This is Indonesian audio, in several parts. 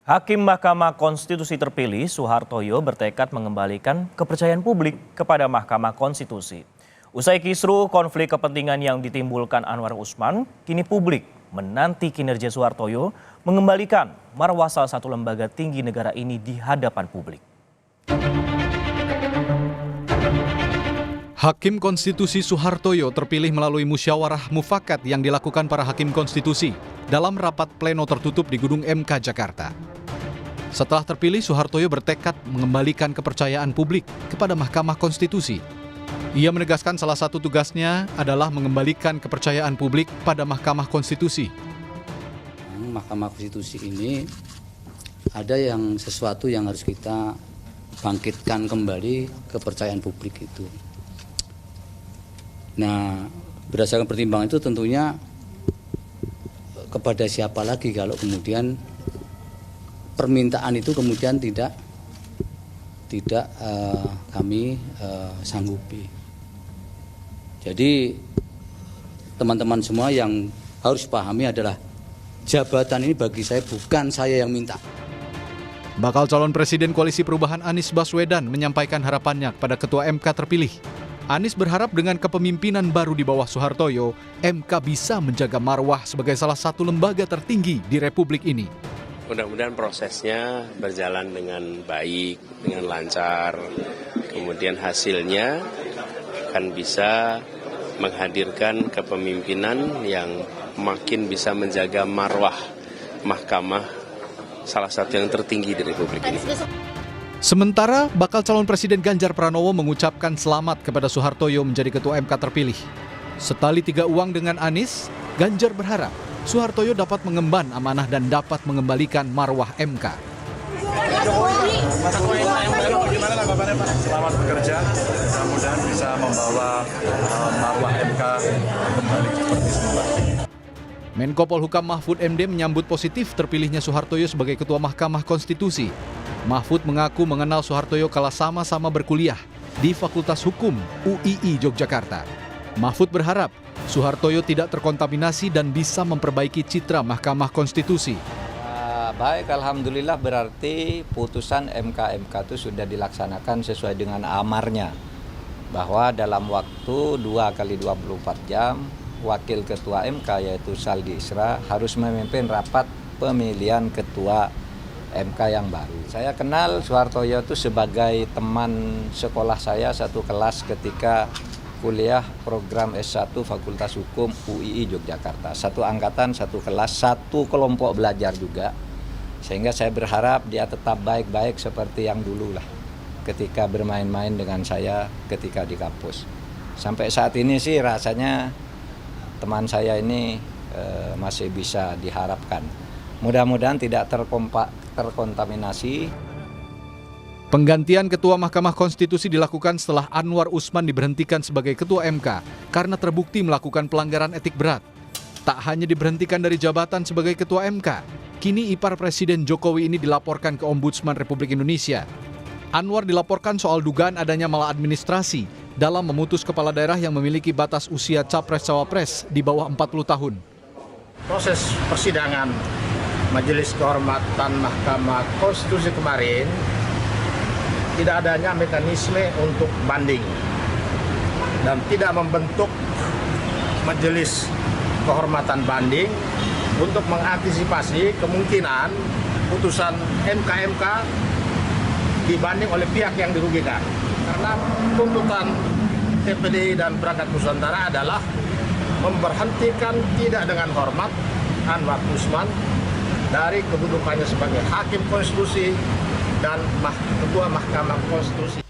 Hakim Mahkamah Konstitusi terpilih Soehartojo bertekad mengembalikan kepercayaan publik kepada Mahkamah Konstitusi. Usai kisru konflik kepentingan yang ditimbulkan Anwar Usman, kini publik menanti kinerja Soehartojo mengembalikan marwah salah satu lembaga tinggi negara ini di hadapan publik. Hakim Konstitusi Soehartojo terpilih melalui musyawarah mufakat yang dilakukan para hakim konstitusi dalam rapat pleno tertutup di Gedung MK Jakarta. Setelah terpilih, Soehartojo bertekad mengembalikan kepercayaan publik kepada Mahkamah Konstitusi. Ia menegaskan salah satu tugasnya adalah mengembalikan kepercayaan publik pada Mahkamah Konstitusi. Mahkamah Konstitusi ini ada sesuatu yang harus kita bangkitkan kembali kepercayaan publik itu. Nah, berdasarkan pertimbangan itu tentunya kepada siapa lagi kalau kemudian permintaan itu kemudian tidak kami sanggupi. Jadi teman-teman semua yang harus pahami adalah jabatan ini bagi saya bukan saya yang minta. Bakal calon Presiden Koalisi Perubahan Anies Baswedan menyampaikan harapannya kepada Ketua MK terpilih. Anies berharap dengan kepemimpinan baru di bawah Soehartojo, MK bisa menjaga marwah sebagai salah satu lembaga tertinggi di Republik ini. Mudah-mudahan prosesnya berjalan dengan baik, dengan lancar. Kemudian hasilnya akan bisa menghadirkan kepemimpinan yang makin bisa menjaga marwah mahkamah salah satu yang tertinggi di Republik ini. Sementara, bakal calon Presiden Ganjar Pranowo mengucapkan selamat kepada Soehartojo menjadi Ketua MK terpilih. Setali tiga uang dengan Anies, Ganjar berharap Soehartojo dapat mengemban amanah dan dapat mengembalikan marwah MK. Selamat bekerja, mudah-mudahan bisa membawa marwah MK kembali seperti semula. Menko Polhukam Mahfud MD menyambut positif terpilihnya Soehartojo sebagai Ketua Mahkamah Konstitusi. Mahfud mengaku mengenal Soehartojo kala sama-sama berkuliah di Fakultas Hukum UII Yogyakarta. Mahfud berharap Soehartojo tidak terkontaminasi dan bisa memperbaiki citra Mahkamah Konstitusi. Baik, alhamdulillah berarti putusan MK itu sudah dilaksanakan sesuai dengan amarnya. Bahwa dalam waktu 2x24 jam, Wakil Ketua MK yaitu Saldi Isra harus memimpin rapat pemilihan Ketua MK yang baru. Saya kenal Soehartojo itu sebagai teman sekolah saya satu kelas ketika kuliah program S1 Fakultas Hukum UII Yogyakarta. Satu angkatan, satu kelas, satu kelompok belajar juga. Sehingga saya berharap dia tetap baik-baik seperti yang dulu lah. Ketika bermain-main dengan saya ketika di kampus. Sampai saat ini sih rasanya teman saya ini masih bisa diharapkan. Mudah-mudahan tidak terkontaminasi. Penggantian Ketua Mahkamah Konstitusi dilakukan setelah Anwar Usman diberhentikan sebagai Ketua MK karena terbukti melakukan pelanggaran etik berat. Tak hanya diberhentikan dari jabatan sebagai Ketua MK, kini ipar Presiden Jokowi ini dilaporkan ke Ombudsman Republik Indonesia. Anwar dilaporkan soal dugaan adanya maladministrasi dalam memutus kepala daerah yang memiliki batas usia Capres-Cawapres di bawah 40 tahun. Proses persidangan Majelis Kehormatan Mahkamah Konstitusi kemarin tidak adanya mekanisme untuk banding dan tidak membentuk Majelis Kehormatan banding untuk mengantisipasi kemungkinan putusan MK dibanding oleh pihak yang dirugikan. Karena tuntutan TPDI dan Perangkat Nusantara adalah memberhentikan tidak dengan hormat Anwar Usman dari kedudukannya sebagai Hakim Konstitusi dan Ketua Mahkamah Konstitusi.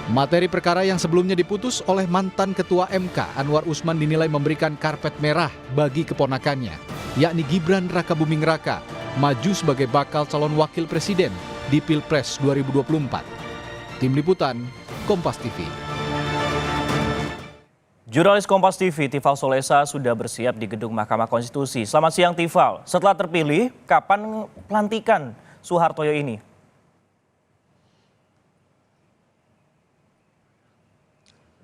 Materi perkara yang sebelumnya diputus oleh mantan Ketua MK, Anwar Usman dinilai memberikan karpet merah bagi keponakannya, yakni Gibran Rakabuming Raka, maju sebagai bakal calon wakil presiden di Pilpres 2024. Tim Liputan, Kompas TV. Jurnalis Kompas TV, Tifal Solesa sudah bersiap di Gedung Mahkamah Konstitusi. Selamat siang Tifal, setelah terpilih, kapan pelantikan Soehartojo ini?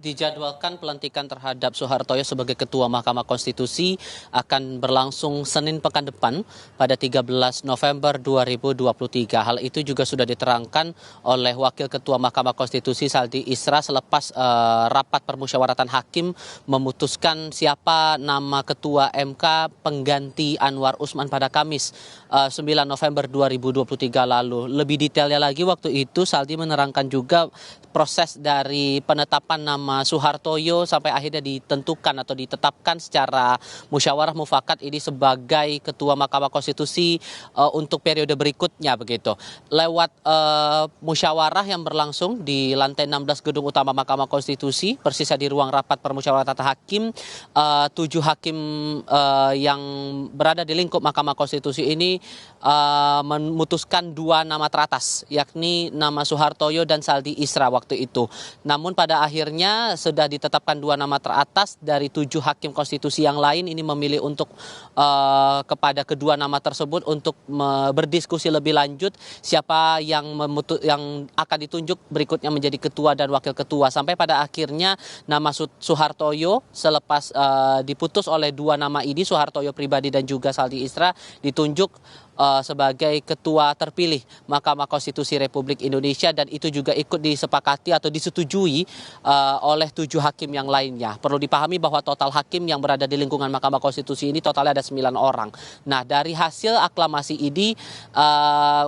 Dijadwalkan pelantikan terhadap Soehartoyo sebagai Ketua Mahkamah Konstitusi akan berlangsung Senin pekan depan pada 13 November 2023. Hal itu juga sudah diterangkan oleh Wakil Ketua Mahkamah Konstitusi Saldi Isra selepas rapat permusyawaratan hakim memutuskan siapa nama Ketua MK pengganti Anwar Usman pada Kamis 9 November 2023 lalu. Lebih detailnya lagi waktu itu Saldi menerangkan juga proses dari penetapan nama Soehartoyo sampai akhirnya ditentukan atau ditetapkan secara musyawarah mufakat ini sebagai Ketua Mahkamah Konstitusi untuk periode berikutnya begitu. Lewat musyawarah yang berlangsung di lantai 16 gedung utama Mahkamah Konstitusi, persisnya di ruang rapat permusyawaratan hakim, 7 hakim yang berada di lingkup Mahkamah Konstitusi ini memutuskan 2 nama teratas, yakni nama Soehartoyo dan Saldi Isra waktu itu. Namun pada akhirnya sudah ditetapkan 2 nama teratas dari 7 hakim konstitusi yang lain ini memilih untuk kepada kedua nama tersebut untuk berdiskusi lebih lanjut siapa yang akan ditunjuk berikutnya menjadi ketua dan wakil ketua, sampai pada akhirnya nama Soehartoyo selepas diputus oleh 2 nama ini, Soehartoyo pribadi dan juga Saldi Isra, ditunjuk sebagai ketua terpilih Mahkamah Konstitusi Republik Indonesia, dan itu juga ikut disepakati atau disetujui oleh 7 hakim yang lainnya. Perlu dipahami bahwa total hakim yang berada di lingkungan Mahkamah Konstitusi ini totalnya ada 9 orang. Nah, dari hasil aklamasi ini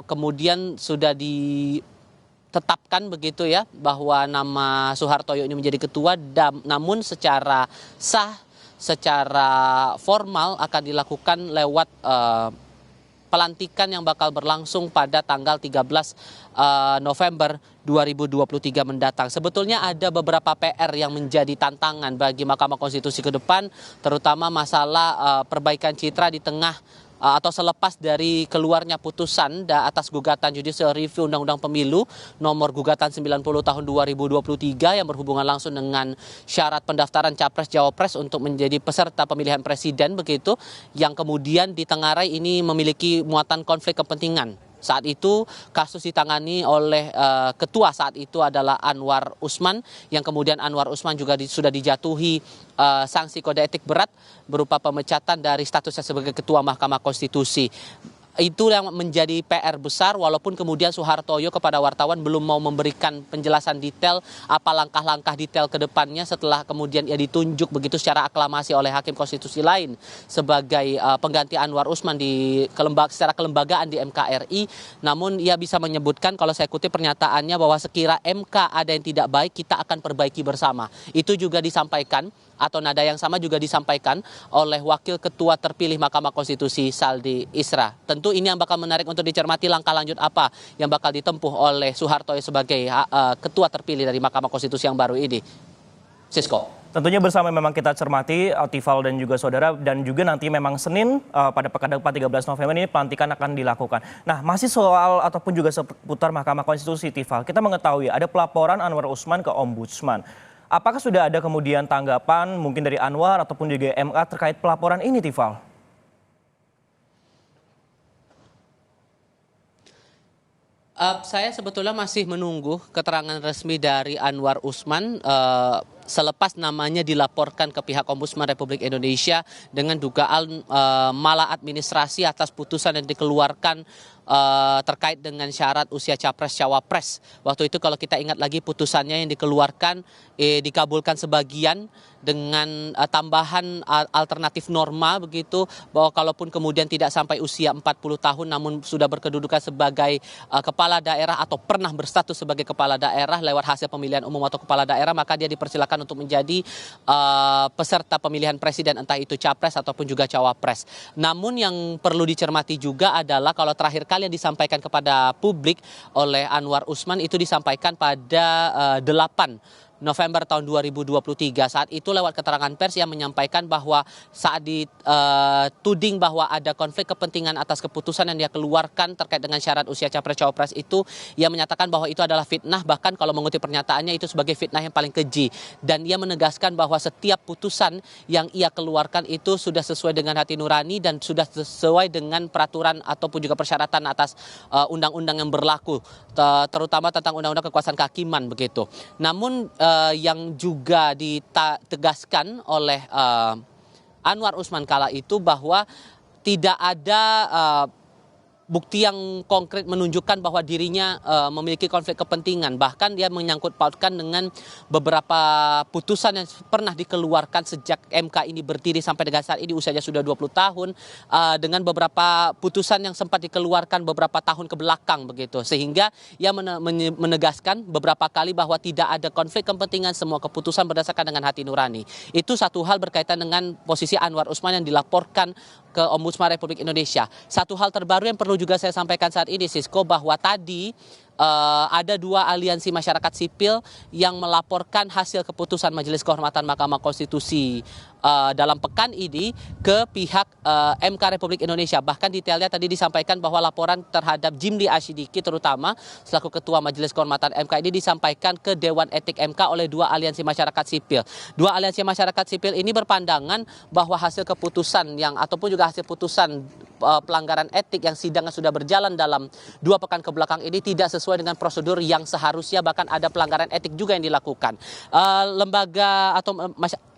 kemudian sudah ditetapkan begitu ya bahwa nama Soehartoyo ini menjadi ketua, namun secara sah, secara formal akan dilakukan lewat pelantikan yang bakal berlangsung pada tanggal 13 November 2023 mendatang. Sebetulnya ada beberapa PR yang menjadi tantangan bagi Mahkamah Konstitusi ke depan, terutama masalah perbaikan citra di tengah atau selepas dari keluarnya putusan atas gugatan judicial review Undang-Undang Pemilu nomor gugatan 90 tahun 2023 yang berhubungan langsung dengan syarat pendaftaran Capres-Cawapres untuk menjadi peserta pemilihan presiden begitu, yang kemudian ditengarai ini memiliki muatan konflik kepentingan. Saat itu kasus ditangani oleh ketua saat itu adalah Anwar Usman, yang kemudian Anwar Usman juga sudah dijatuhi sanksi kode etik berat berupa pemecatan dari statusnya sebagai ketua Mahkamah Konstitusi. Itu yang menjadi PR besar, walaupun kemudian Soehartoyo kepada wartawan belum mau memberikan penjelasan detail apa langkah-langkah detail ke depannya setelah kemudian ia ditunjuk begitu secara aklamasi oleh hakim konstitusi lain sebagai pengganti Anwar Usman secara kelembagaan di MKRI. Namun ia bisa menyebutkan, kalau saya kutip pernyataannya, bahwa sekira MK ada yang tidak baik kita akan perbaiki bersama. Itu juga disampaikan atau nada yang sama juga disampaikan oleh Wakil Ketua terpilih Mahkamah Konstitusi Saldi Isra. Tentu ini yang bakal menarik untuk dicermati langkah lanjut apa yang bakal ditempuh oleh Soehartoyo sebagai ketua terpilih dari Mahkamah Konstitusi yang baru ini. Sisko. Tentunya bersama memang kita cermati, Tifal dan juga saudara, dan juga nanti memang Senin pada pekan depan 13 November ini pelantikan akan dilakukan. Nah, masih soal ataupun juga seputar Mahkamah Konstitusi, Tifal, kita mengetahui ada pelaporan Anwar Usman ke Ombudsman. Apakah sudah ada kemudian tanggapan mungkin dari Anwar ataupun juga MK terkait pelaporan ini, Tifal? Saya sebetulnya masih menunggu keterangan resmi dari Anwar Usman selepas namanya dilaporkan ke pihak Ombudsman Republik Indonesia dengan dugaan maladministrasi atas putusan yang dikeluarkan terkait dengan syarat usia Capres-Cawapres. Waktu itu kalau kita ingat lagi putusannya yang dikeluarkan dikabulkan sebagian dengan tambahan alternatif norma begitu, bahwa kalaupun kemudian tidak sampai usia 40 tahun namun sudah berkedudukan sebagai kepala daerah atau pernah berstatus sebagai kepala daerah lewat hasil pemilihan umum atau kepala daerah, maka dia dipersilakan untuk menjadi peserta pemilihan presiden, entah itu Capres ataupun juga Cawapres. Namun yang perlu dicermati juga adalah kalau terakhir kali yang disampaikan kepada publik oleh Anwar Usman itu disampaikan pada 8 November tahun 2023. Saat itu lewat keterangan pers yang menyampaikan bahwa saat dituding bahwa ada konflik kepentingan atas keputusan yang dia keluarkan terkait dengan syarat usia Capres-Cawapres itu, ia menyatakan bahwa itu adalah fitnah, bahkan kalau mengutip pernyataannya itu sebagai fitnah yang paling keji. Dan ia menegaskan bahwa setiap putusan yang ia keluarkan itu sudah sesuai dengan hati nurani dan sudah sesuai dengan peraturan ataupun juga persyaratan atas undang-undang yang berlaku, terutama tentang undang-undang kekuasaan kehakiman begitu. Namun yang juga ditegaskan oleh Anwar Usman kala itu bahwa tidak ada bukti yang konkret menunjukkan bahwa dirinya memiliki konflik kepentingan. Bahkan dia menyangkut pautkan dengan beberapa putusan yang pernah dikeluarkan sejak MK ini berdiri sampai dengan saat ini usianya sudah 20 tahun. Dengan beberapa putusan yang sempat dikeluarkan beberapa tahun ke belakang begitu. Sehingga ia menegaskan beberapa kali bahwa tidak ada konflik kepentingan, semua keputusan berdasarkan dengan hati nurani. Itu satu hal berkaitan dengan posisi Anwar Usman yang dilaporkan ke Ombudsman Republik Indonesia. Satu hal terbaru yang perlu juga saya sampaikan saat ini, Sisko, bahwa tadi ada 2 aliansi masyarakat sipil yang melaporkan hasil keputusan Majelis Kehormatan Mahkamah Konstitusi dalam pekan ini ke pihak MK Republik Indonesia. Bahkan detailnya tadi disampaikan bahwa laporan terhadap Jimli Asyidiki terutama selaku Ketua Majelis Kehormatan MK ini disampaikan ke Dewan Etik MK oleh 2 aliansi masyarakat sipil. 2 aliansi masyarakat sipil ini berpandangan bahwa hasil keputusan yang ataupun juga hasil putusan pelanggaran etik yang sidangnya sudah berjalan dalam 2 pekan ke belakang ini tidak sesuai dengan prosedur yang seharusnya, bahkan ada pelanggaran etik juga yang dilakukan. Lembaga atau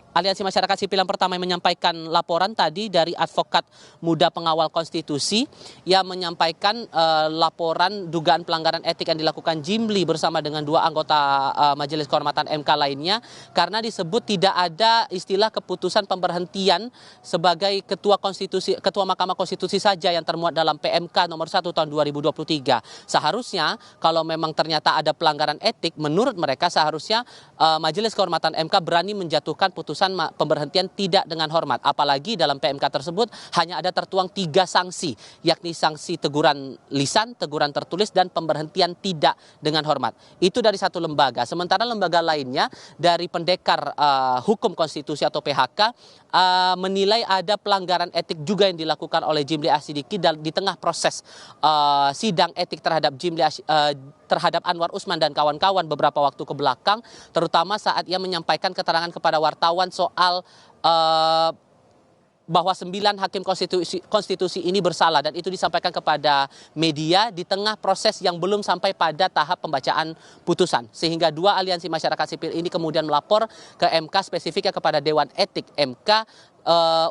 aliansi masyarakat sipil yang pertama yang menyampaikan laporan tadi dari Advokat Muda Pengawal Konstitusi yang menyampaikan laporan dugaan pelanggaran etik yang dilakukan Jimli bersama dengan 2 anggota Majelis Kehormatan MK lainnya, karena disebut tidak ada istilah keputusan pemberhentian sebagai Ketua Mahkamah Konstitusi saja yang termuat dalam PMK nomor 1 tahun 2023. Seharusnya kalau memang ternyata ada pelanggaran etik, menurut mereka seharusnya Majelis Kehormatan MK berani menjatuhkan putusan pemberhentian tidak dengan hormat. Apalagi dalam PMK tersebut hanya ada tertuang 3 sanksi, yakni sanksi teguran lisan, teguran tertulis, dan pemberhentian tidak dengan hormat. Itu dari satu lembaga. Sementara lembaga lainnya dari Pendekar Hukum Konstitusi atau PHK menilai ada pelanggaran etik juga yang dilakukan oleh Jimli Asyidiki di tengah proses sidang etik terhadap terhadap Anwar Usman dan kawan-kawan beberapa waktu ke belakang, terutama saat ia menyampaikan keterangan kepada wartawan soal bahwa 9 hakim konstitusi ini bersalah, dan itu disampaikan kepada media di tengah proses yang belum sampai pada tahap pembacaan putusan. Sehingga 2 aliansi masyarakat sipil ini kemudian melapor ke MK, spesifiknya kepada Dewan Etik MK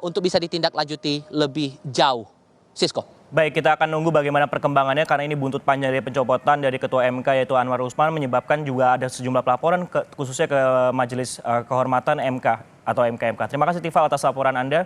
untuk bisa ditindaklanjuti lebih jauh. Sisko. Baik, kita akan nunggu bagaimana perkembangannya karena ini buntut panjang dari pencopotan dari Ketua MK yaitu Anwar Usman menyebabkan juga ada sejumlah pelaporan khususnya ke Majelis Kehormatan MK atau MKMK. Terima kasih Tifal atas laporan Anda.